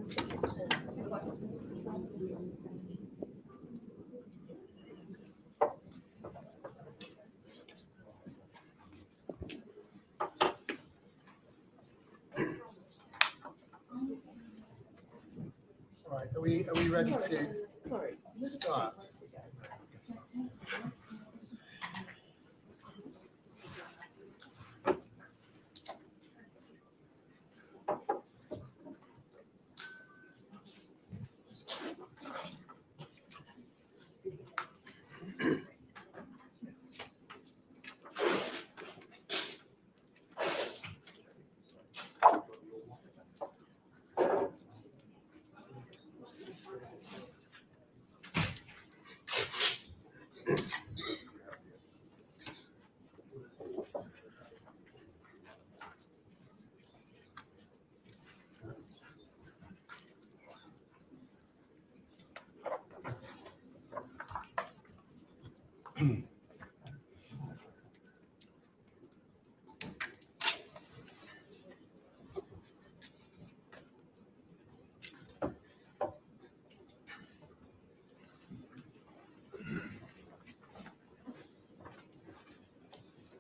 Right, are we ready to start?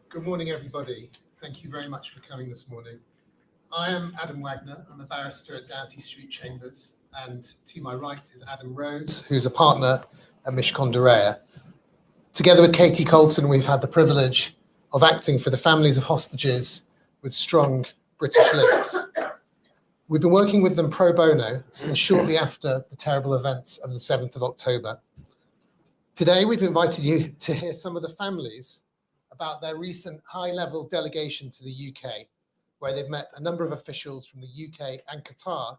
Good morning, everybody. Thank you very much for coming this morning. I am Adam Wagner. I'm a barrister at Doughty Street Chambers, and to my right is Adam Rose, who's a partner at Mishcon de Reya. Together with Katie Colton, we've had the privilege of acting for the families of hostages with strong British links. We've been working with them pro bono since shortly after the terrible events of the 7th of October. Today, we've invited you to hear some of the families about their recent high-level delegation to the UK, where they've met a number of officials from the UK and Qatar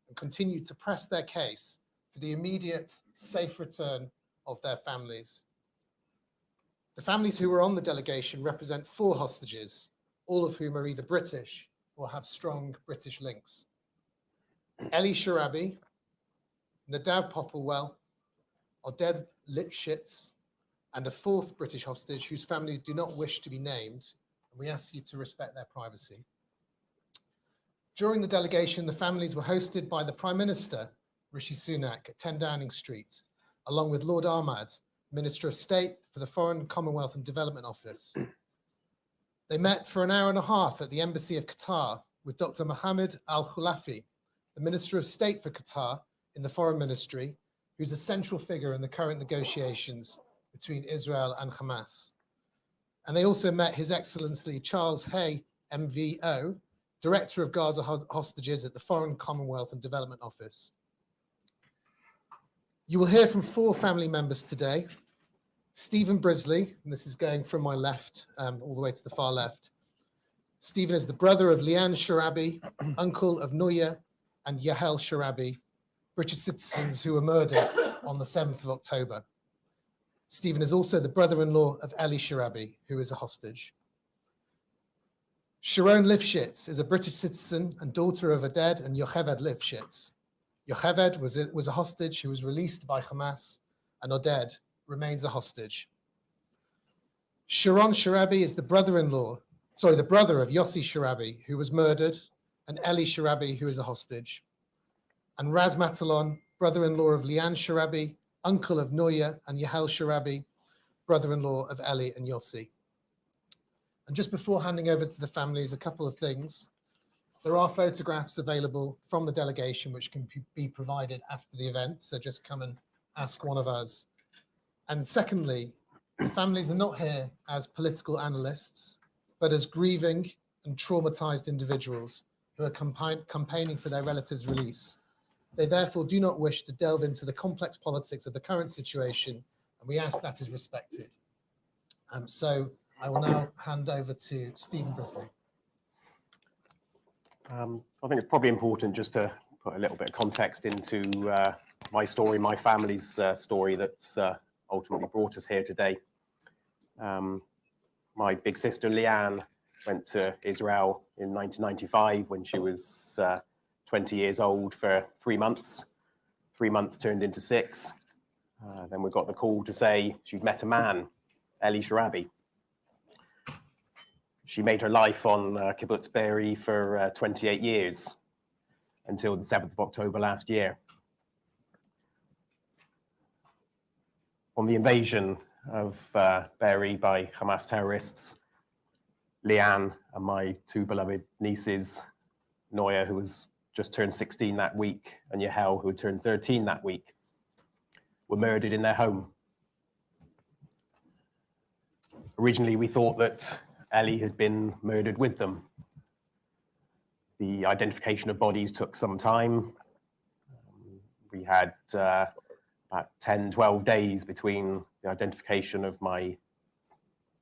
and continue to press their case for the immediate, safe return of their families. The families who were on the delegation represent 4 hostages, all of whom are either British or have strong British links. Raz Sharabi, Nadav Popplewell, Raz Lifschitz, and a 4th British hostage whose families do not wish to be named, and we ask you to respect their privacy. During the delegation, the families were hosted by the Prime Minister, Rishi Sunak, at 10 Downing Street, along with Lord Ahmad, Minister of State for the Foreign, Commonwealth and Development Office. They met for an hour and a half at the Embassy of Qatar with Dr. Mohammed Al-Khulafi, the Minister of State for Qatar in the Foreign Ministry, who's a central figure in the current negotiations between Israel and Hamas. And they also met His Excellency Charles Hay, MVO, Director of Gaza Hostages at the Foreign, Commonwealth and Development Office. You will hear from 4 family members today. Stephen Brisley, and this is going from my left all the way to the far left. Stephen is the brother of Liane Sharabi, uncle of Nuya and Yahel Sharabi, British citizens who were murdered on the 7th of October. Stephen is also the brother-in-law of Raz Sharabi, who is a hostage. Sharone Lifschitz is a British citizen and daughter of Aded and Yocheved Lifschitz. Yocheved was a hostage who was released by Hamas, and Oded remains a hostage. Sharon Sharabi is the brother of Yossi Sharabi, who was murdered, and Raz Sharabi, who is a hostage. And Raz Matalon, brother-in-law of Liane Sharabi, uncle of Nuya and Yahel Sharabi, brother-in-law of Eli and Yossi. And just before handing over to the families, a couple of things. There are photographs available from the delegation which can be provided after the event, so just come and ask one of us. And secondly, the families are not here as political analysts, but as grieving and traumatized individuals who are campaigning for their relatives' release. They therefore do not wish to delve into the complex politics of the current situation, and we ask that is respected. So I will now hand over to Stephen Brisley. I think it's probably important just to put a little bit of context into my story, my family's story that's ultimately brought us here today. My big sister Liane went to Israel in 1995 when she was 20 years old for 3 months. 3 months turned into 6. Then we got the call to say she'd met a man, Raz Sharabi. She made her life on Kibbutz Be'eri for 28 years. until the 7th of October last year. On the invasion of Be'eri by Hamas terrorists, Leanne and my two beloved nieces, Noya, who was just turned 16 that week, and Yahel, who had turned 13 that week, were murdered in their home. Originally, we thought that Ellie had been murdered with them. The identification of bodies took some time. We had about 10, 12 days between the identification of my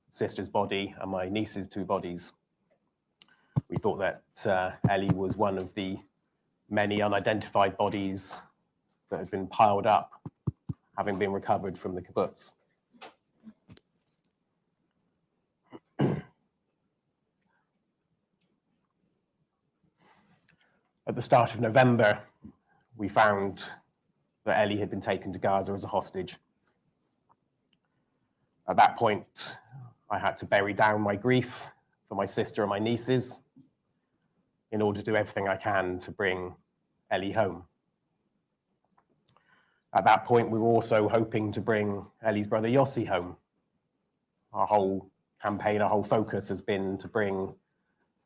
sister's body and my niece's two bodies. We thought that Ellie was one of the many unidentified bodies that had been piled up, having been recovered from the kibbutz. At the start of November, we found that Ellie had been taken to Gaza as a hostage. At that point, I had to bury down my grief for my sister and my nieces in order to do everything I can to bring Ellie home. At that point, we were also hoping to bring Ellie's brother Yossi home. Our whole campaign, our whole focus has been to bring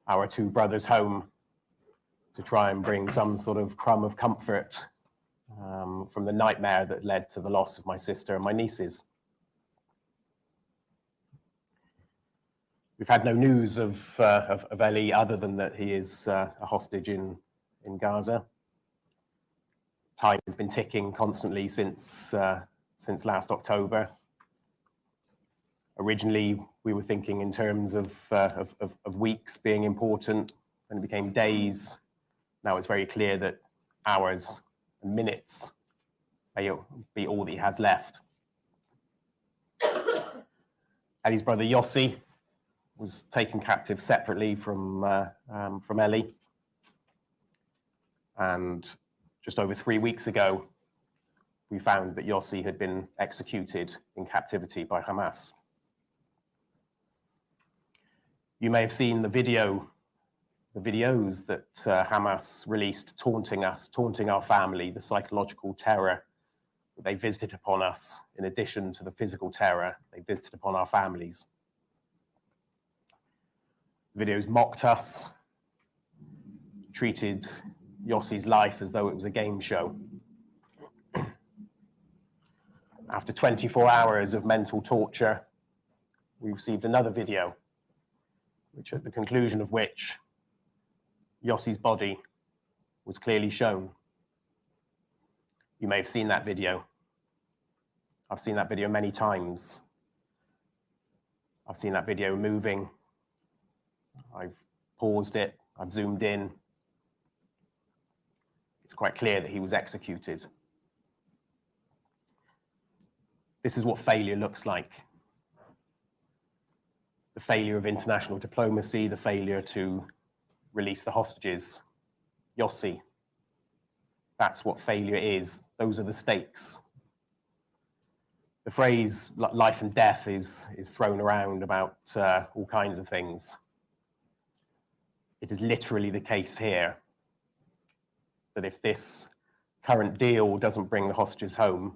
our two brothers home, to try and bring some sort of crumb of comfort from the nightmare that led to the loss of my sister and my nieces. We've had no news of Ellie other than that he is a hostage in Gaza. Time has been ticking constantly since last October. Originally, we were thinking in terms of weeks being important, and it became days. Now it's very clear that hours and minutes may be all that he has left. Ellie's brother Yossi was taken captive separately from Ellie, and just over 3 weeks ago, we found that Yossi had been executed in captivity by Hamas. You may have seen the videos that Hamas released taunting us, taunting our family, the psychological terror that they visited upon us, in addition to the physical terror they visited upon our families. The videos mocked us, treated Yossi's life as though it was a game show. After 24 hours of mental torture, we received another video, which at the conclusion of which Yossi's body was clearly shown. You may have seen that video. I've seen that video many times. I've seen that video moving. I've paused it, I've zoomed in. It's quite clear that he was executed. This is what failure looks like. The failure of international diplomacy, the failure to release the hostages. Yossi. That's what failure is. Those are the stakes. The phrase life and death is thrown around about all kinds of things. It is literally the case here that if this current deal doesn't bring the hostages home,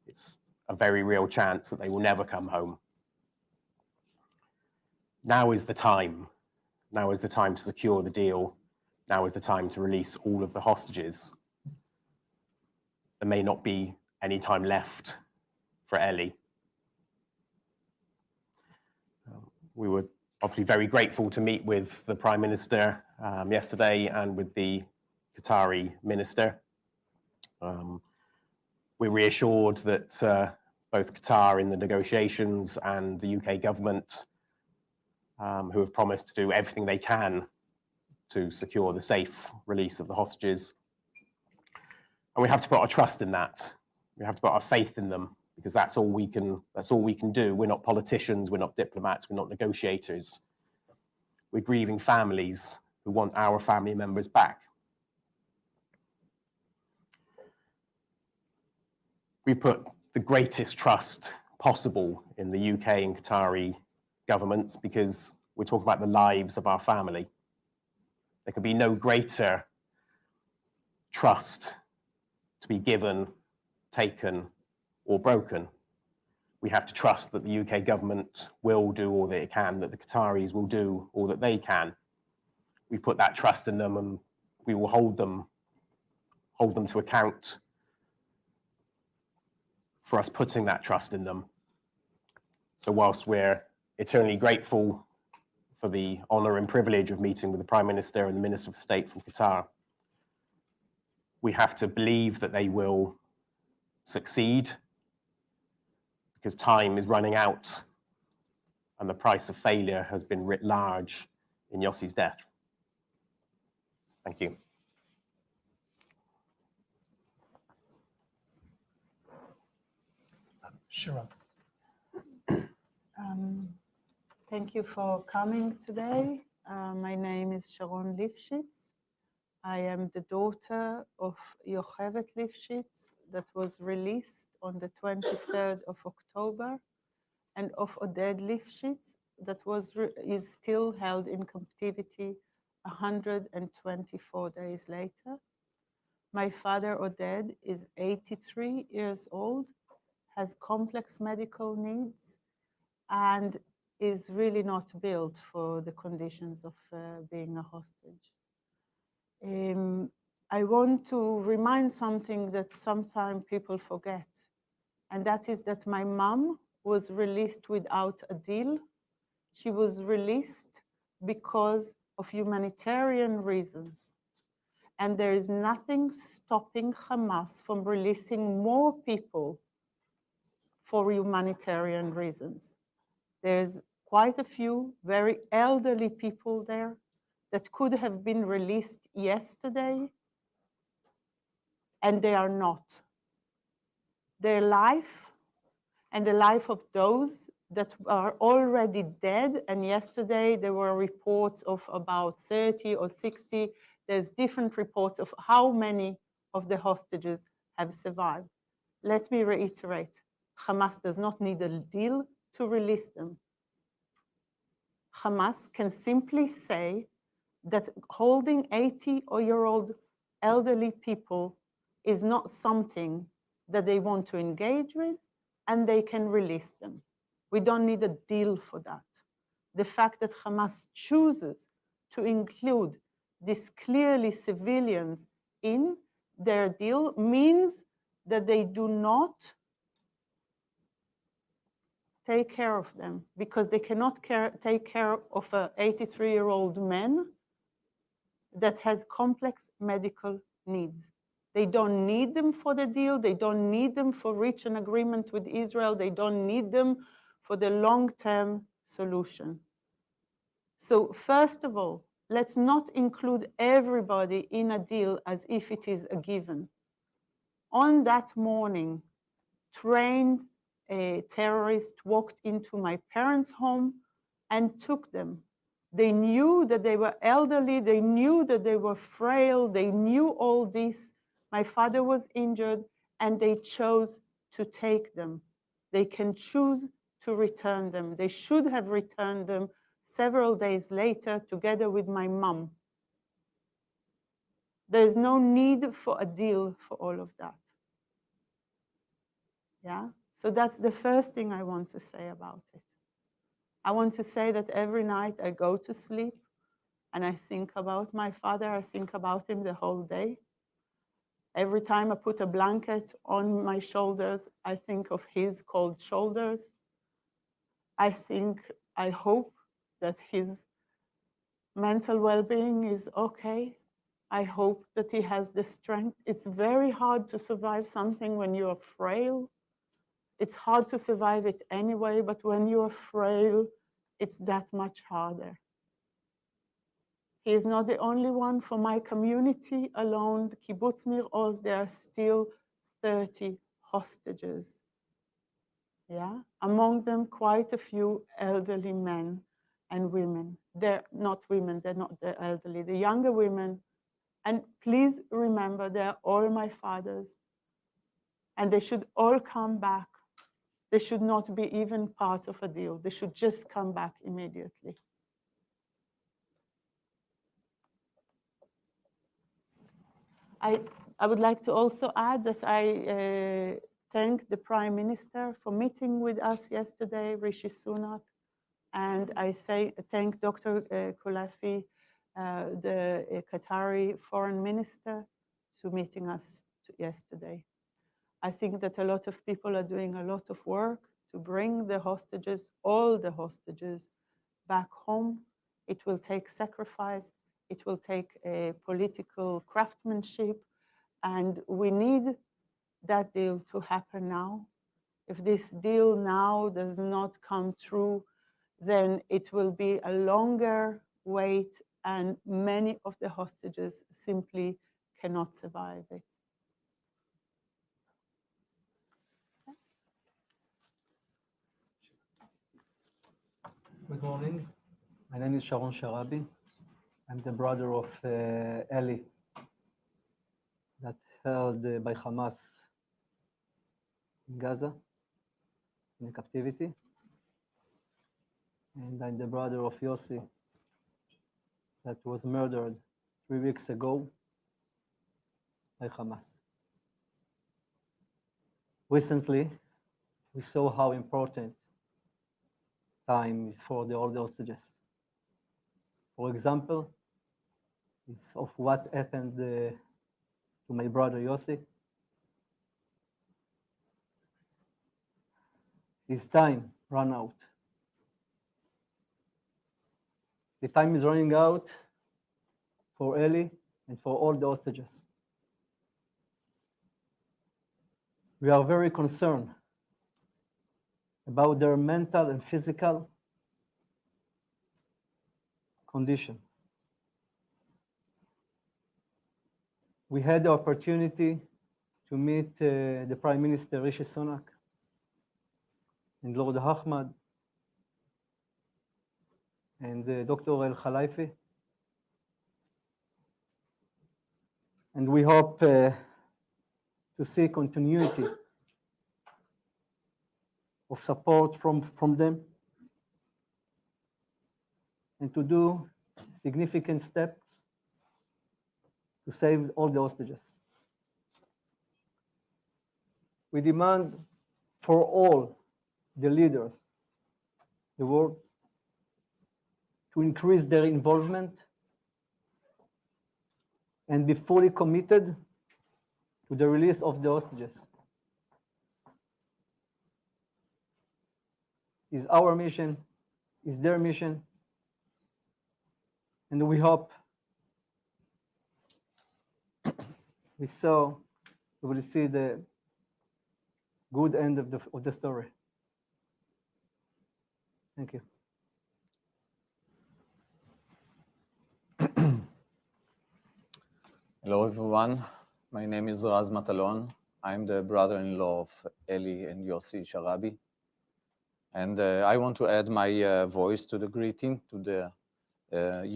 it's a very real chance that they will never come home. Now is the time. Now is the time to secure the deal. Now is the time to release all of the hostages. There may not be any time left for Ellie. We were obviously very grateful to meet with the Prime Minister yesterday and with the Qatari Minister. We're reassured that both Qatar in the negotiations and the UK government, who have promised to do everything they can to secure the safe release of the hostages. And we have to put our trust in that. We have to put our faith in them, because that's all we can do. We're not politicians, we're not diplomats, we're not negotiators. We're grieving families who want our family members back. We've put the greatest trust possible in the UK and Qatari governments, because we're talking about the lives of our family. There can be no greater trust to be given, taken, or broken. We have to trust that the UK government will do all that it can, that the Qataris will do all that they can. We put that trust in them, and we will hold them to account for us putting that trust in them. So whilst we're eternally grateful for the honour and privilege of meeting with the Prime Minister and the Minister of State from Qatar, we have to believe that they will succeed, because time is running out and the price of failure has been writ large in Yossi's death. Thank you. Sharon. Thank you for coming today. My name is Sharone Lifschitz. I am the daughter of Yocheved Lifschitz that was released on the 23rd of October, and of Oded Lifschitz that is still held in captivity 124 days later. My father, Oded, is 83 years old, has complex medical needs, and is really not built for the conditions of being a hostage. I want to remind something that sometimes people forget, and that is that my mom was released without a deal. She was released because of humanitarian reasons. And there is nothing stopping Hamas from releasing more people for humanitarian reasons. There's quite a few very elderly people there that could have been released yesterday, and they are not. Their life and the life of those that are already dead, and yesterday there were reports of about 30 or 60. There's different reports of how many of the hostages have survived. Let me reiterate, Hamas does not need a deal to release them. Hamas can simply say that holding 80-year-old elderly people is not something that they want to engage with, and they can release them. We don't need a deal for that. The fact that Hamas chooses to include these clearly civilians in their deal means that they do not take care of them, because they cannot take care of an 83-year-old man that has complex medical needs. They don't need them for the deal. They don't need them for reach an agreement with Israel. They don't need them for the long-term solution. So first of all, let's not include everybody in a deal as if it is a given. On that morning, trained terrorists walked into my parents' home and took them. They knew that they were elderly. They knew that they were frail. They knew all this. My father was injured, and they chose to take them. They can choose to return them. They should have returned them several days later together with my mom. There's no need for a deal for all of that. Yeah? So that's the first thing I want to say about it. I want to say that every night I go to sleep and I think about my father. I think about him the whole day. Every time I put a blanket on my shoulders, I think of his cold shoulders. I hope that his mental well-being is okay. I hope that he has the strength. It's very hard to survive something when you are frail. It's hard to survive it anyway, but when you are frail, it's that much harder. He is not the only one. For my community alone, the Kibbutz Nir Oz, there are still 30 hostages. Yeah, among them quite a few elderly men and women. They're not women, they're not the elderly, the younger women. And please remember, they're all my fathers, and they should all come back. They should not be even part of a deal. They should just come back immediately. I would like to also add that I thank the Prime Minister for meeting with us yesterday, Rishi Sunak, and I thank Dr. Khulafi, the Qatari Foreign Minister, to meeting us yesterday. I think that a lot of people are doing a lot of work to bring the hostages, all the hostages, back home. It will take sacrifice. It will take a political craftsmanship. And we need that deal to happen now. If this deal now does not come true, then it will be a longer wait, and many of the hostages simply cannot survive it. Good morning. My name is Sharon Sharabi. I'm the brother of Eli that held by Hamas in Gaza in captivity. And I'm the brother of Yossi that was murdered 3 weeks ago by Hamas. Recently, we saw how important time is for all the hostages. For example, it's of what happened to my brother Yossi. His time ran out. The time is running out for Eli and for all the hostages. We are very concerned about their mental and physical condition. We had the opportunity to meet the Prime Minister Rishi Sunak and Lord Ahmad and Dr. El Khalifi. And we hope to see continuity of support from them and to do significant steps to save all the hostages. We demand for all the leaders, the world, to increase their involvement and be fully committed to the release of the hostages. Is our mission, is their mission, and we hope we will see the good end of the story. Thank you. Hello, everyone. My name is Raz Matalon. I'm the brother-in-law of Eli and Yossi Sharabi. And I want to add my voice to the greeting to the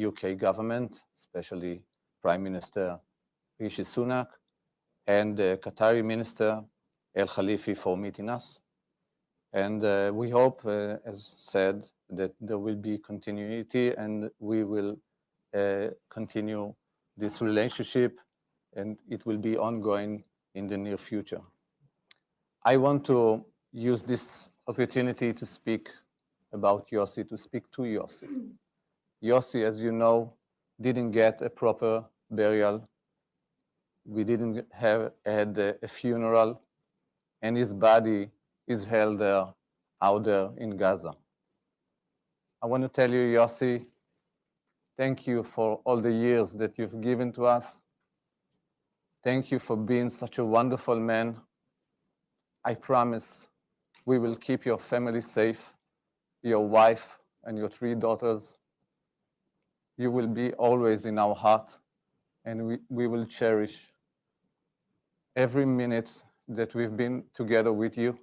UK government, especially Prime Minister Rishi Sunak and the Qatari Minister El Khalifi for meeting us. And we hope, as said, that there will be continuity and we will continue this relationship and it will be ongoing in the near future. I want to use this opportunity to speak about Yossi, to speak to Yossi. Yossi, as you know, didn't get a proper burial. We didn't had a funeral, and his body is held there, out there in Gaza. I want to tell you, Yossi, thank you for all the years that you've given to us. Thank you for being such a wonderful man. I promise we will keep your family safe, your wife and your 3 daughters. You will be always in our heart, and we will cherish every minute that we've been together with you.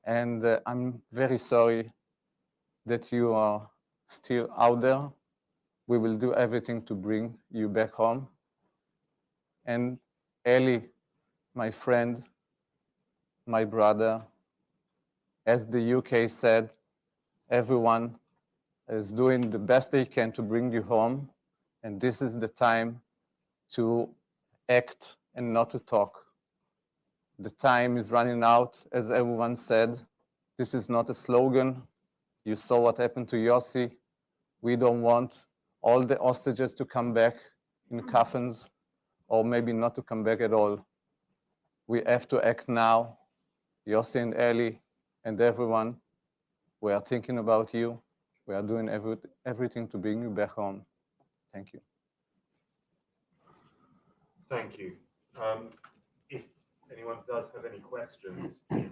And I'm very sorry that you are still out there. We will do everything to bring you back home. And Eli, my friend, my brother, as the UK said, everyone is doing the best they can to bring you home. And this is the time to act and not to talk. The time is running out, as everyone said. This is not a slogan. You saw what happened to Yossi. We don't want all the hostages to come back in coffins, or maybe not to come back at all. We have to act now. Yossi and Eli and everyone, we are thinking about you. We are doing everything to bring you back home. Thank you. Thank you. If anyone does have any questions, please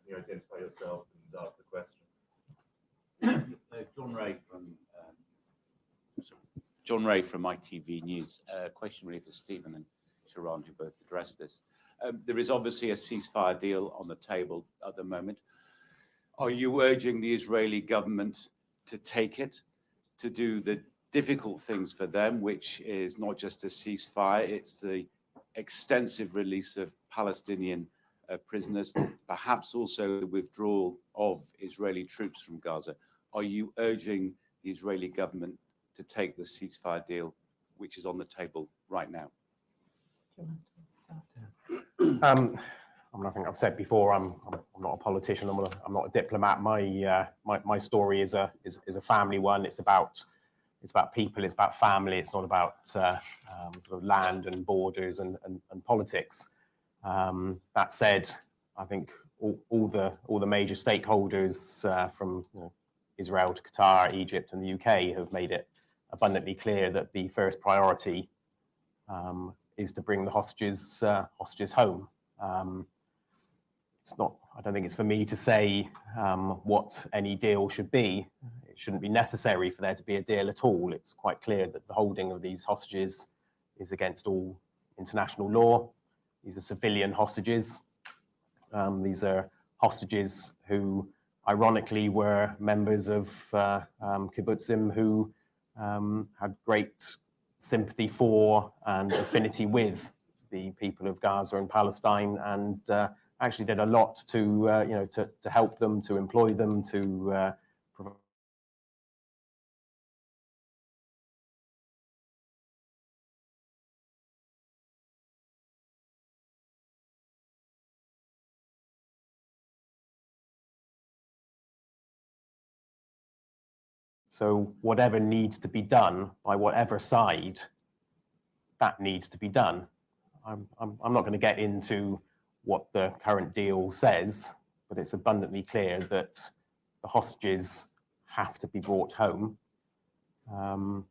identify yourself and ask the question. John Ray from ITV News. Question really for Stephen and Sharon, who both addressed this. There is obviously a ceasefire deal on the table at the moment. Are you urging the Israeli government to take it, to do the difficult things for them, which is not just a ceasefire, it's the extensive release of Palestinian prisoners, perhaps also the withdrawal of Israeli troops from Gaza? Are you urging the Israeli government to take the ceasefire deal, which is on the table right now? I think I've said before, I'm not a politician. I'm not a diplomat. My story is a family one. It's about people. It's about family. It's not about sort of land and borders and politics. That said, I think all the major stakeholders from Israel to Qatar, Egypt, and the UK have made it abundantly clear that the first priority is to bring the hostages home. It's not. I don't think it's for me to say what any deal should be. It shouldn't be necessary for there to be a deal at all. It's quite clear that the holding of these hostages is against all international law. These are civilian hostages. These are hostages who, ironically, were members of kibbutzim who had great sympathy for and affinity with the people of Gaza and Palestine, and actually did a lot to to help them, to employ them, to provide. So whatever needs to be done by whatever side, that needs to be done. I'm not going to get into what the current deal says, but it's abundantly clear that the hostages have to be brought home, and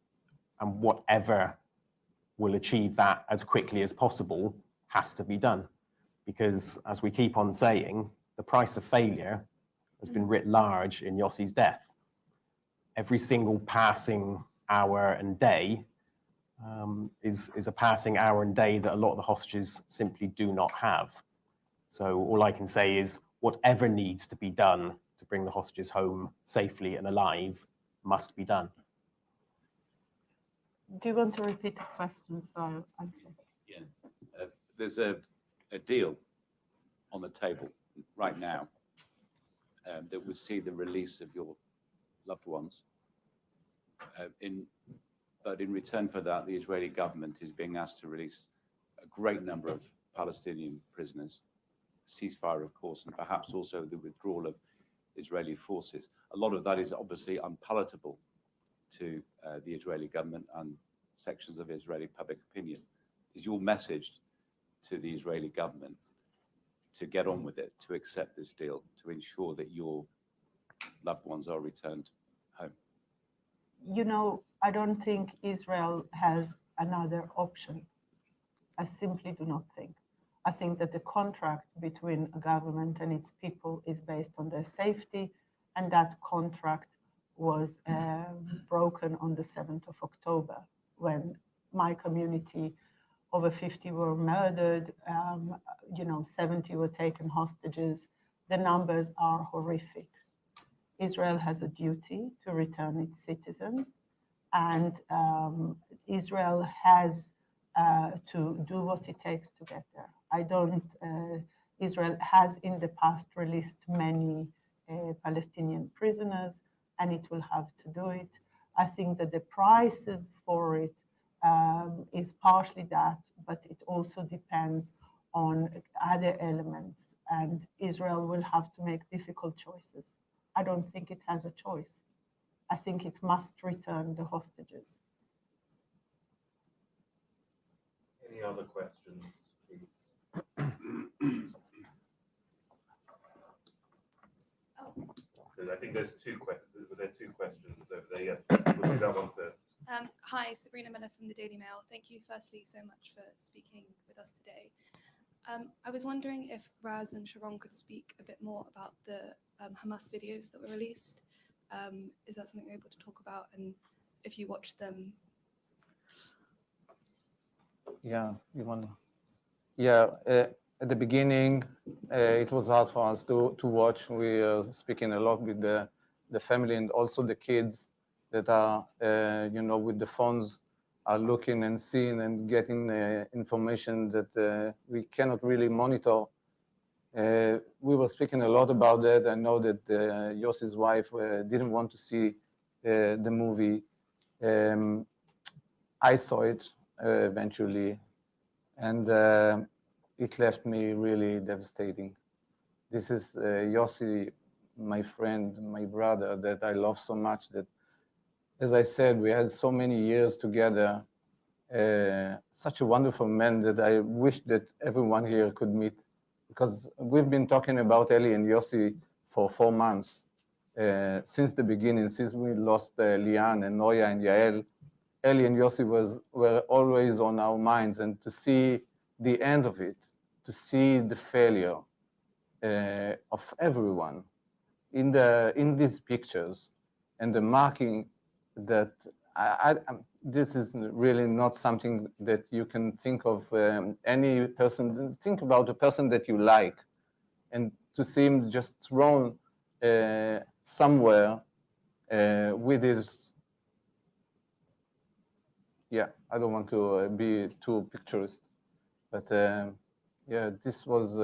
whatever will achieve that as quickly as possible has to be done. Because, as we keep on saying, the price of failure has been writ large in Yossi's death. Every single passing hour and day is a passing hour and day that a lot of the hostages simply do not have. So all I can say is whatever needs to be done to bring the hostages home safely and alive must be done. Do you want to repeat the question? So I'll answer. Yeah. There's a deal on the table right now that would see the release of your loved ones. But in return for that, the Israeli government is being asked to release a great number of Palestinian prisoners, ceasefire, of course, and perhaps also the withdrawal of Israeli forces. A lot of that is obviously unpalatable to the Israeli government and sections of Israeli public opinion. Is your message to the Israeli government to get on with it, to accept this deal, to ensure that your loved ones are returned home? You know, I don't think Israel has another option. I simply do not think. I think that the contract between a government and its people is based on their safety, and that contract was broken on the 7th of October when my community, over 50 were murdered, 70 were taken hostages. The numbers are horrific. Israel has a duty to return its citizens, and Israel has to do what it takes to get there. Israel has in the past released many Palestinian prisoners, and it will have to do it. I think that the prices for it is partially that, but it also depends on other elements, and Israel will have to make difficult choices. I don't think it has a choice. I think it must return the hostages. Any other questions, please? I think there's two questions. There are two questions over there. Yes, we'll do that one first. Hi, Sabrina Miller from the Daily Mail. Thank you firstly so much for speaking with us today. I was wondering if Raz and Sharon could speak a bit more about the Hamas videos that were released. Is that something you're able to talk about, and if you watched them? Yeah, you want to? Yeah, at the beginning, it was hard for us to watch. We are speaking a lot with the family and also the kids that are, with the phones, are looking and seeing and getting information that we cannot really monitor. We were speaking a lot about that. I know that Yossi's wife didn't want to see the movie. I saw it eventually, and it left me really devastating. This is Yossi, my friend, my brother, that I love so much that, as I said, we had so many years together. Such a wonderful man that I wish that everyone here could meet, because we've been talking about Eli and Yossi for 4 months, since the beginning, since we lost Lian and Noya and Yael. Eli and Yossi were always on our minds, and to see the end of it, to see the failure of everyone in these pictures, and the marking that this is really not something that you can think of any person. Think about a person that you like, and to see him just thrown somewhere with his. Yeah, I don't want to be too picturesque, but yeah, this was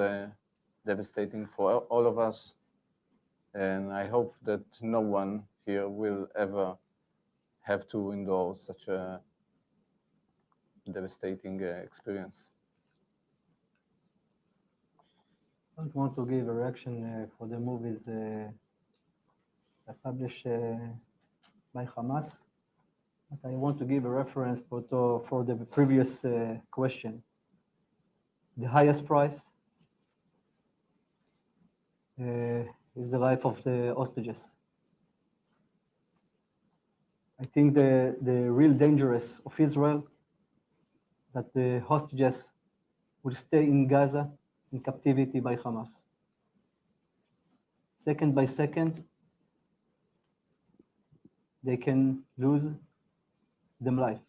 devastating for all of us, and I hope that no one here will ever have to endure such a devastating experience. I don't want to give a reaction for the movies published by Hamas, but I want to give a reference for the previous question. The highest price is the life of the hostages. I think the real dangerous of Israel that the hostages will stay in Gaza in captivity by Hamas. Second by second, they can lose them life.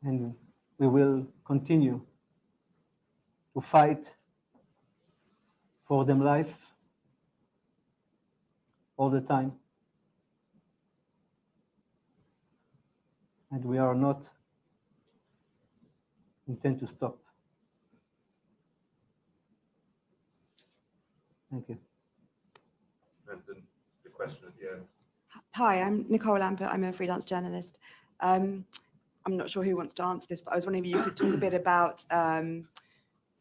And we will continue to fight for them life all the time. And we are not intend to stop. Thank you. And then the question at the end. Hi, I'm Nicole Lambert. I'm a freelance journalist. I'm not sure who wants to answer this, but I was wondering if you could talk a bit about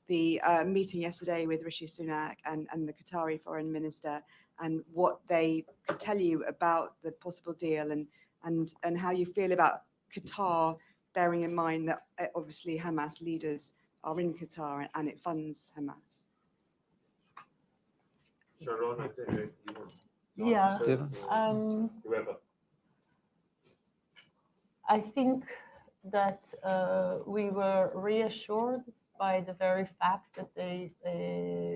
the meeting yesterday with Rishi Sunak and the Qatari foreign minister, and what they could tell you about the possible deal, and how you feel about Qatar, bearing in mind that obviously Hamas leaders are in Qatar and it funds Hamas. Sharon, I don't know if you want to Yeah. answer first, or whoever. I think that we were reassured by the very fact that they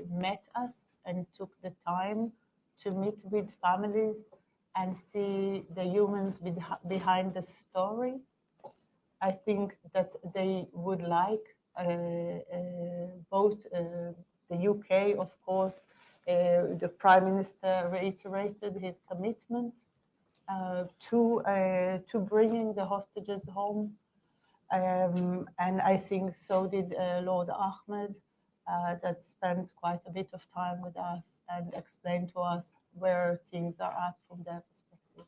met us and took the time to meet with families and see the humans behind the story. I think that they would like both the UK, of course, the Prime Minister reiterated his commitment to bringing the hostages home. And I think so did Lord Ahmed, that spent quite a bit of time with us and explained to us where things are at from their perspective.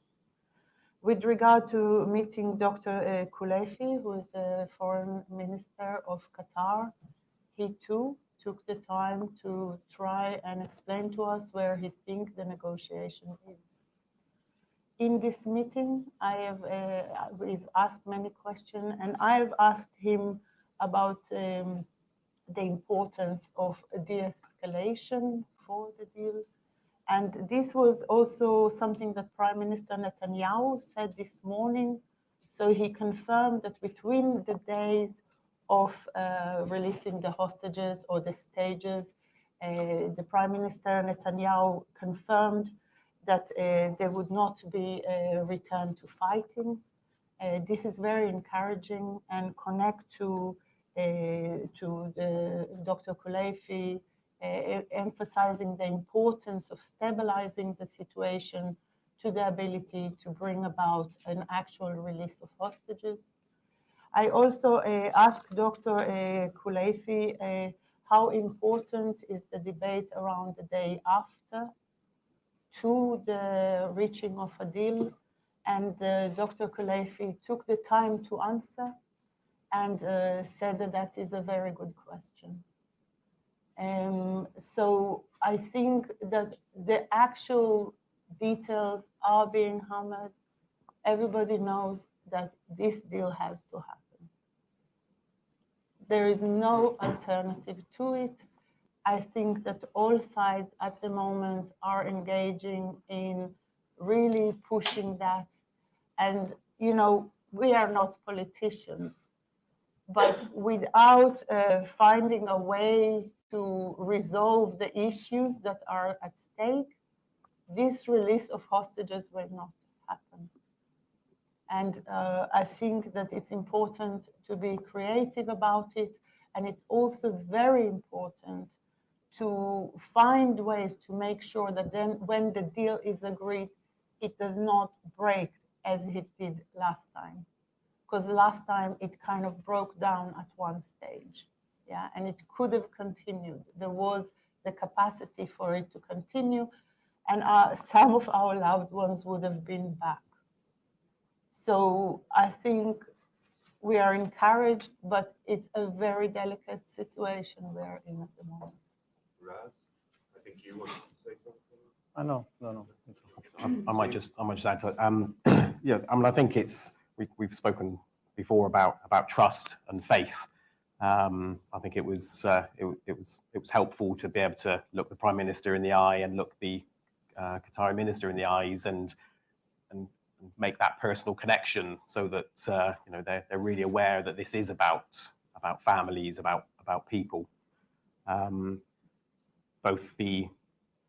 With regard to meeting Dr. Kuleifi, who is the foreign minister of Qatar, he too took the time to try and explain to us where he thinks the negotiation is. In this meeting, we've asked many questions, and I've asked him about the importance of de-escalation for the deal. And this was also something that Prime Minister Netanyahu said this morning. So he confirmed that between the days of releasing the hostages or the stages, the Prime Minister Netanyahu confirmed that there would not be a return to fighting. This is very encouraging and connect to the Dr. Kuleifi emphasizing the importance of stabilizing the situation to the ability to bring about an actual release of hostages. I also asked Dr. Kuleifi how important is the debate around the day after to the reaching of a deal, and Dr. Kuleifi took the time to answer and said that that is a very good question. So I think that the actual details are being hammered. Everybody knows that this deal has to happen. There is no alternative to it. I think that all sides at the moment are engaging in really pushing that. And, you know, we are not politicians, but without finding a way to resolve the issues that are at stake, this release of hostages will not happen. And I think that it's important to be creative about it. And it's also very important to find ways to make sure that then when the deal is agreed, it does not break as it did last time. Because last time it kind of broke down at one stage. Yeah, and it could have continued. There was the capacity for it to continue, and some of our loved ones would have been back. So I think we are encouraged, but it's a very delicate situation we're in at the moment. Raz, I think you wanted to say something. No. I might just add to that. Yeah, I mean, I think we've spoken before about trust and faith. I think it was helpful to be able to look the Prime Minister in the eye and look the Qatari Minister in the eyes and make that personal connection, so that you know, they're really aware that this is about families, about people. Both the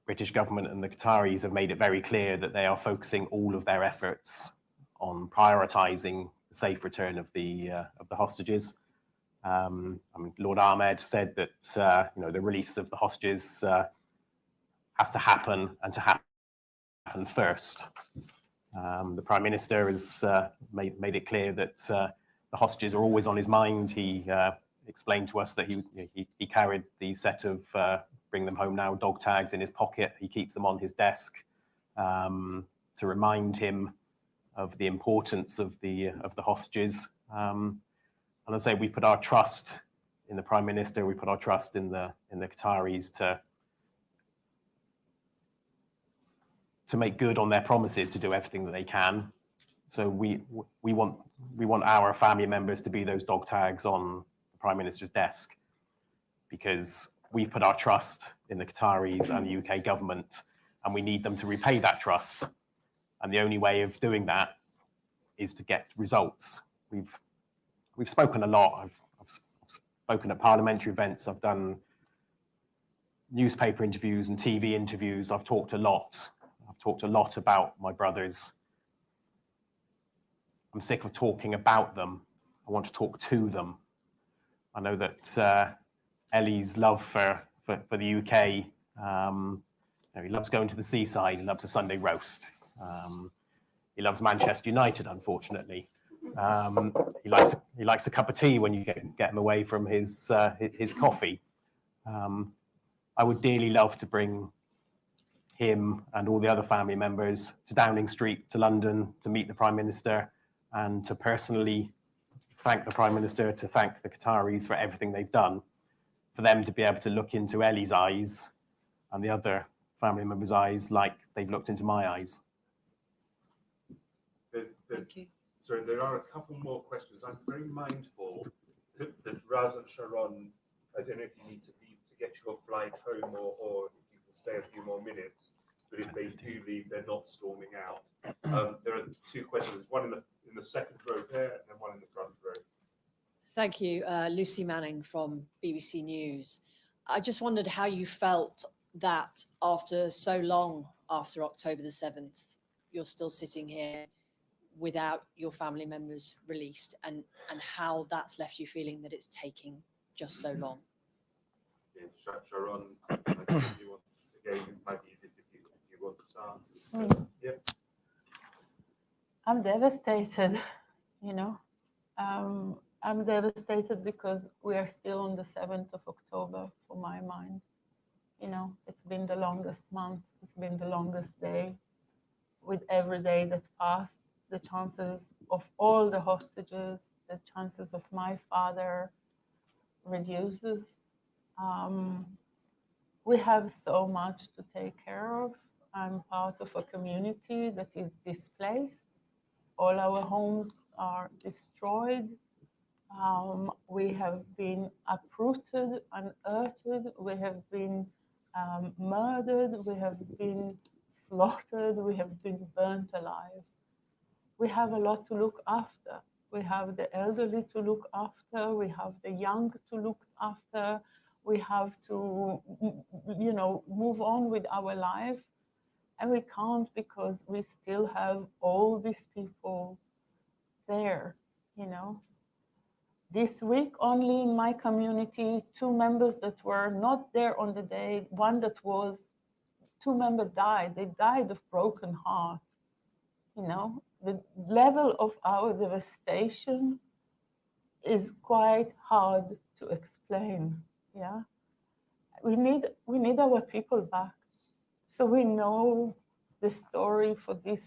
British government and the Qataris have made it very clear that they are focusing all of their efforts on prioritising the safe return of the hostages. I mean, Lord Ahmed said that you know, the release of the hostages has to happen, and to happen first. The Prime Minister has made it clear that the hostages are always on his mind. He explained to us that he carried the set of bring them home now dog tags in his pocket. He keeps them on his desk to remind him of the importance of the hostages. And I say we put our trust in the Prime Minister. We put our trust in the Qataris to make good on their promises, to do everything that they can. So we want our family members to be those dog tags on the Prime Minister's desk, because we've put our trust in the Qataris and the UK government, and we need them to repay that trust. And the only way of doing that is to get results. We've spoken a lot. I've spoken at parliamentary events. I've done newspaper interviews and TV interviews. I've talked a lot. I've talked a lot about my brothers. I'm sick of talking about them. I want to talk to them. I know that Ellie's love for the UK, he loves going to the seaside. He loves a Sunday roast. He loves Manchester United, unfortunately. He likes a cup of tea when you get him away from his coffee. I would dearly love to bring him and all the other family members to Downing Street to London to meet the Prime Minister and to personally thank the Prime Minister, to thank the Qataris for everything they've done, for them to be able to look into Ellie's eyes and the other family members' eyes like they've looked into my eyes. Thank you. So there are a couple more questions. I'm very mindful that Raz and Sharon, I don't know if you need to leave to get your flight home or if you can stay a few more minutes, but if they do leave, they're not storming out. There are two questions, one in the second row there and then one in the front row. Thank you. Lucy Manning from BBC News. I just wondered how you felt that after so long after October the 7th, you're still sitting here without your family members released, and how that's left you feeling that it's taking just so long. Yeah, Sharon, I think you want, again, it might be easy if you want to start. Yeah. I'm devastated, you know. I'm devastated because we are still on the 7th of October for my mind. You know, it's been the longest month, it's been the longest day. With every day that passed, the chances of all the hostages, the chances of my father reduces. We have so much to take care of. I'm part of a community that is displaced. All our homes are destroyed. We have been uprooted, unearthed. We have been murdered. We have been slaughtered. We have been burnt alive. We have a lot to look after. We have the elderly to look after. We have the young to look after. We have to, you know, move on with our life. And we can't because we still have all these people there, you know. This week only in my community, 2 members that were not there on the day, one that was, 2 members died. They died of broken heart, you know. The level of our devastation is quite hard to explain, yeah. We need our people back. So we know the story for this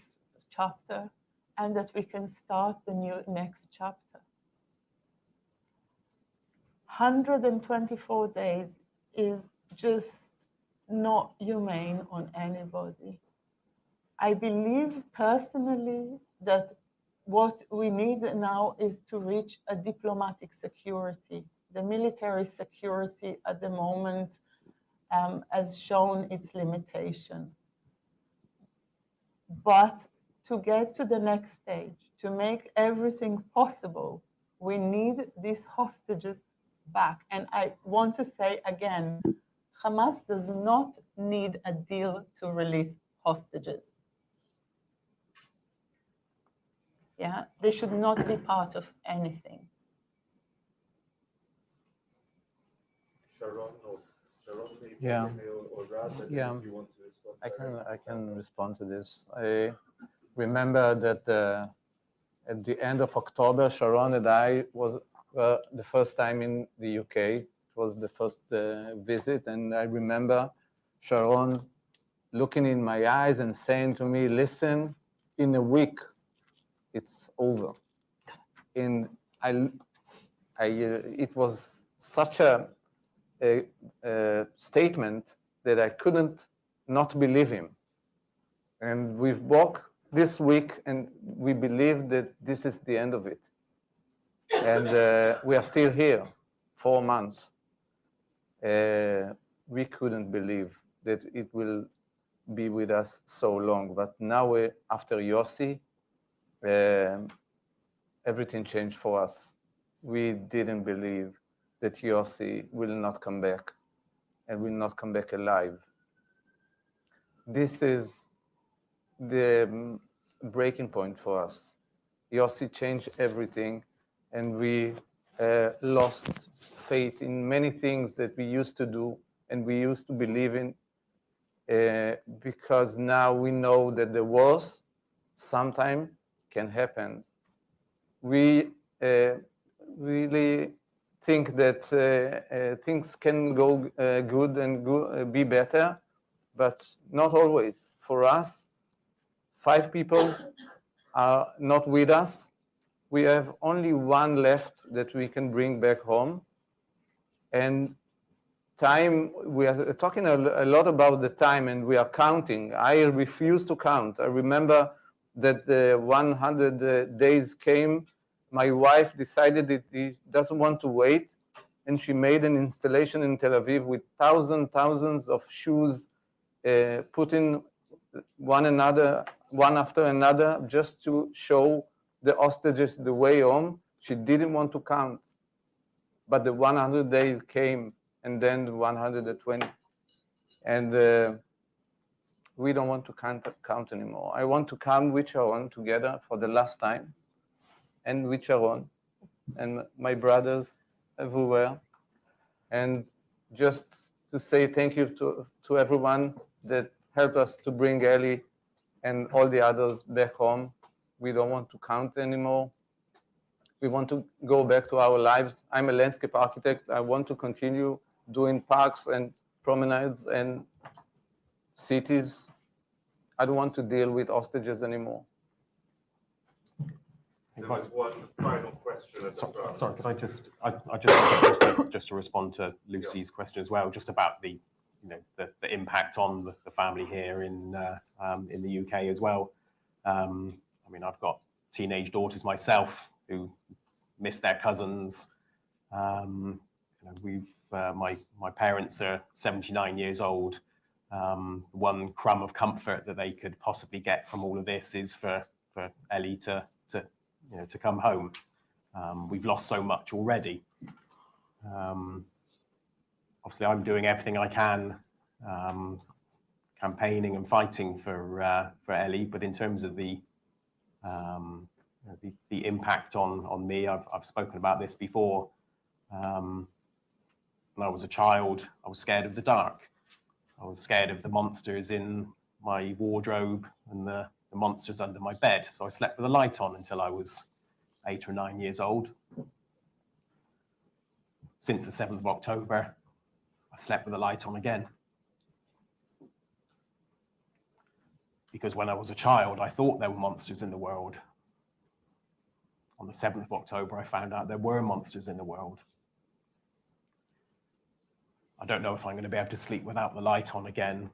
chapter and that we can start the next chapter. 124 days is just not humane on anybody. I believe personally that what we need now is to reach a diplomatic security. The military security at the moment has shown its limitation. But to get to the next stage, to make everything possible, we need these hostages back. And I want to say again, Hamas does not need a deal to release hostages. Yeah, they should not be part of anything. Sharon, maybe, Yeah. or Raz, I don't know if you want to respond. I can respond to this. I remember that at the end of October, Sharon and I were the first time in the UK. It was the first visit, and I remember Sharon looking in my eyes and saying to me, "Listen, in a week, it's over." And it was such a statement that I couldn't not believe him. And we've walked this week and we believe that this is the end of it. And we are still here, 4 months. We couldn't believe that it will be with us so long. But now after Yossi, everything changed for us. We didn't believe that Yossi will not come back and will not come back alive. This is the breaking point for us. Yossi changed everything, and we lost faith in many things that we used to do and we used to believe in, because now we know that the worst sometime can happen. We really think that things can go good and be better, but not always. For us, 5 people are not with us. We have only 1 left that we can bring back home. And time, we are talking a lot about the time, and we are counting. I refuse to count. I remember that the 100 days came. My wife decided that she doesn't want to wait, and she made an installation in Tel Aviv with thousands of shoes, put in one after another, just to show the hostages the way home. She didn't want to count, but the 100 days came, and then the 120, and we don't want to count anymore. I want to come with Sharon together for the last time, and with Sharon and my brothers everywhere, and just to say thank you to everyone that helped us to bring Ellie and all the others back home. We don't want to count anymore. We want to go back to our lives. I'm a landscape architect. I want to continue doing parks and promenades and cities. I don't want to deal with hostages anymore. There was one final question at the front. Sorry, could I just to respond to Lucy's question as well, just about the impact on the family here in the UK as well. I mean, I've got teenage daughters myself who miss their cousins. My parents are 79 years old. One crumb of comfort that they could possibly get from all of this is for Ellie to come home. We've lost so much already. Obviously, I'm doing everything I can, campaigning and fighting for Ellie. But in terms of the impact on me, I've spoken about this before. When I was a child, I was scared of the dark. I was scared of the monsters in my wardrobe and the monsters under my bed. So I slept with a light on until I was 8 or 9 years old. Since the 7th of October, I slept with a light on again. Because when I was a child, I thought there were monsters in the world. On the 7th of October, I found out there were monsters in the world. I don't know if I'm going to be able to sleep without the light on again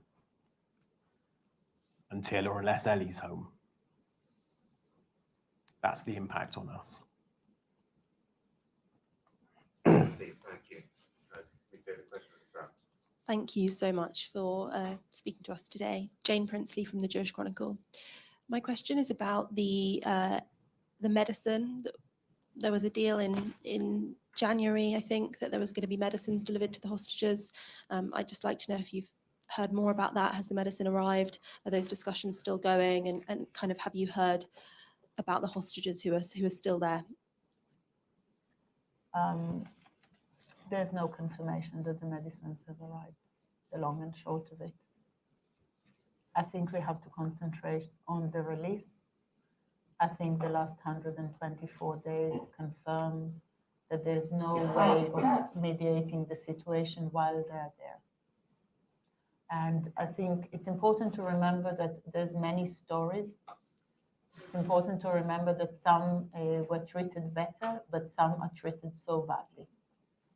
until or unless Ellie's home. That's the impact on us. Thank you. We take a question at the front. Thank you so much for speaking to us today. Jane Princely from the Jewish Chronicle. My question is about the medicine. There was a deal in January, I think, that there was going to be medicines delivered to the hostages. I'd just like to know if you've heard more about that. Has the medicine arrived? Are those discussions still going? And kind of have you heard about the hostages who are still there? There's no confirmation that the medicines have arrived, the long and short of it. I think we have to concentrate on the release. I think the last 124 days confirm that there's no way of mediating the situation while they're there. And I think it's important to remember that there's many stories. It's important to remember that some were treated better, but some are treated so badly.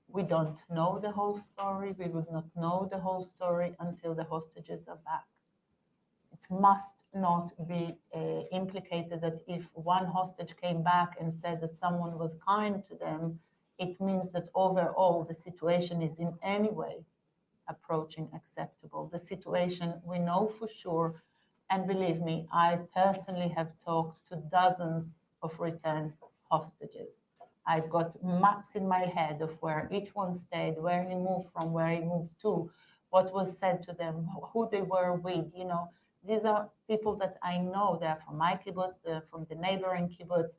We don't know the whole story. We would not know the whole story until the hostages are back. It must not be implicated that if one hostage came back and said that someone was kind to them, it means that overall the situation is in any way approaching acceptable. The situation we know for sure, and believe me, I personally have talked to dozens of returned hostages. I've got maps in my head of where each one stayed, where he moved from, where he moved to, what was said to them, who they were with. You know, these are people that I know. They're from my kibbutz, they're from the neighboring kibbutz.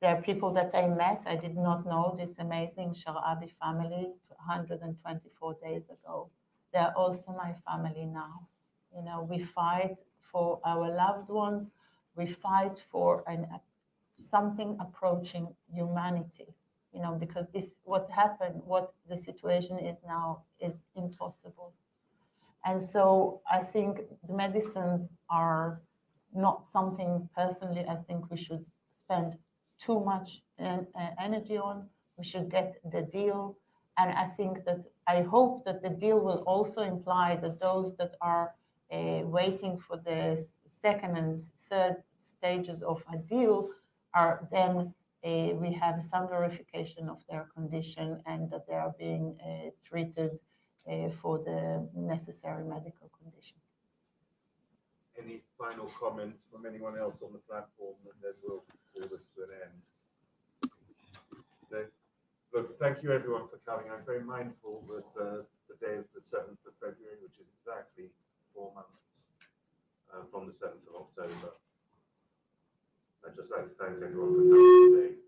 They're people that I met. I did not know this amazing Sharabi family 124 days ago. They're also my family now. You know, we fight for our loved ones. We fight for something approaching humanity, you know, because this, what happened, what the situation is now is impossible. And so I think the medicines are not something personally I think we should spend too much energy on. We should get the deal. And I think that I hope that the deal will also imply that those that are waiting for the second and third stages of a deal are then we have some verification of their condition and that they are being treated for the necessary medical condition. Any final comments from anyone else on the platform, and then we'll call this to an end. No? Look, thank you everyone for coming. I'm very mindful that the day is the 7th of February, which is exactly 4 months from the 7th of October. I'd just like to thank everyone for coming today.